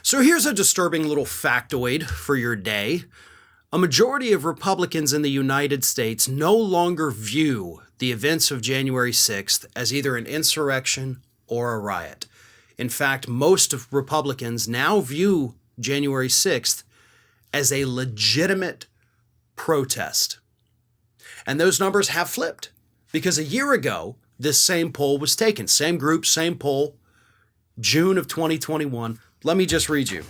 So here's a disturbing little factoid for your day. A majority of Republicans in the United States no longer view the events of January 6th as either an insurrection or a riot. In fact, most of Republicans now view January 6th as a legitimate protest. And those numbers have flipped because a year ago, this same poll was taken. Same group, same poll, June of 2021. Let me just read it.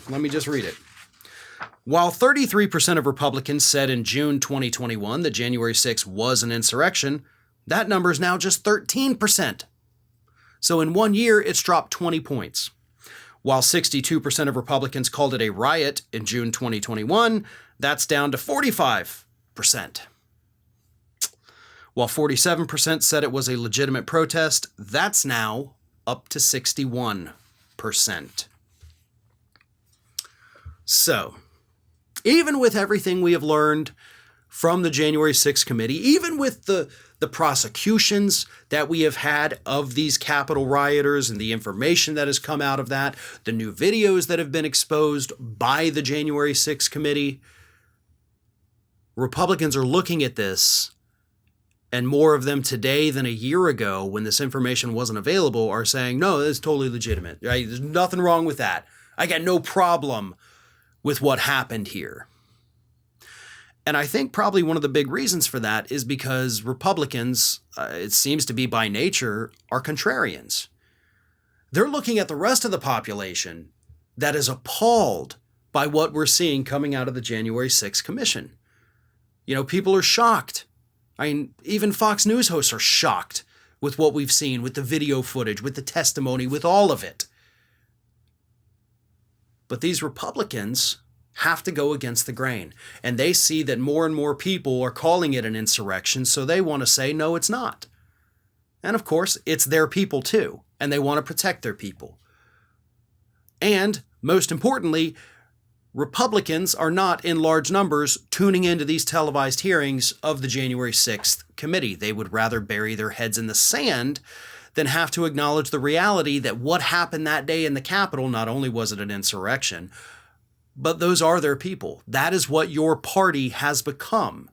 While 33% of Republicans said in June 2021 that January 6th was an insurrection, that number is now just 13%. So in 1 year, it's dropped 20 points. While 62% of Republicans called it a riot in June 2021, that's down to 45%. While 47% said it was a legitimate protest, that's now up to 61%. So, even with everything we have learned from the January 6th committee, even with the prosecutions that we have had of these Capitol rioters and the information that has come out of that, the new videos that have been exposed by the January 6th committee, Republicans are looking at this, and more of them today than a year ago when this information wasn't available are saying, no, it's totally legitimate. Right? There's nothing wrong with that. I got no problem with what happened here. And I think probably one of the big reasons for that is because Republicans, it seems to be by nature, are contrarians. They're looking at the rest of the population that is appalled by what we're seeing coming out of the January 6th Commission. You know, people are shocked. I mean, even Fox News hosts are shocked with what we've seen, with the video footage, with the testimony, with all of it. But these Republicans have to go against the grain. And they see that more and more people are calling it an insurrection, so they want to say, no, it's not. And of course, it's their people too, and they want to protect their people. And most importantly, Republicans are not in large numbers tuning into these televised hearings of the January 6th committee. They would rather bury their heads in the sand than have to acknowledge the reality that what happened that day in the Capitol, not only was it an insurrection, but those are their people. That is what your party has become.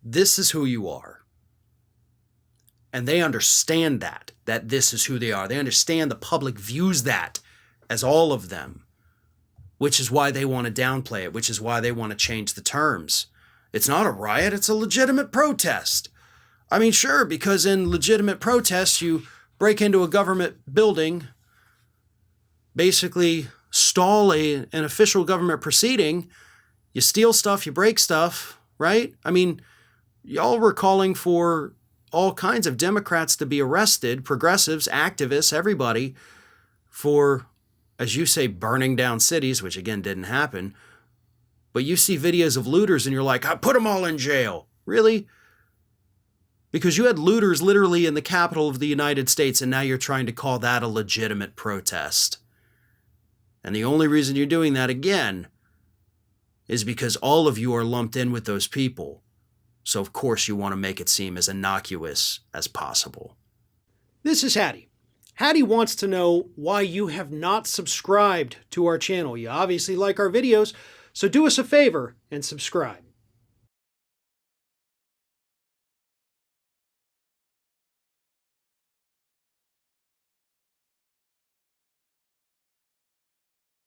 This is who you are. And they understand that this is who they are. They understand the public views that as all of them, which is why they want to downplay it, which is why they want to change the terms. It's not a riot, it's a legitimate protest. I mean, sure, because in legitimate protests, you break into a government building, basically stall an official government proceeding, you steal stuff, you break stuff, right? I mean, y'all were calling for all kinds of Democrats to be arrested, progressives, activists, everybody, for, as you say, burning down cities, which again didn't happen. But you see videos of looters and you're like, I put them all in jail. Really? Because you had looters literally in the capital of the United States, and now you're trying to call that a legitimate protest. And the only reason you're doing that again is because all of you are lumped in with those people. So of course you want to make it seem as innocuous as possible. This is Hattie. Hattie wants to know why you have not subscribed to our channel. You obviously like our videos, so do us a favor and subscribe.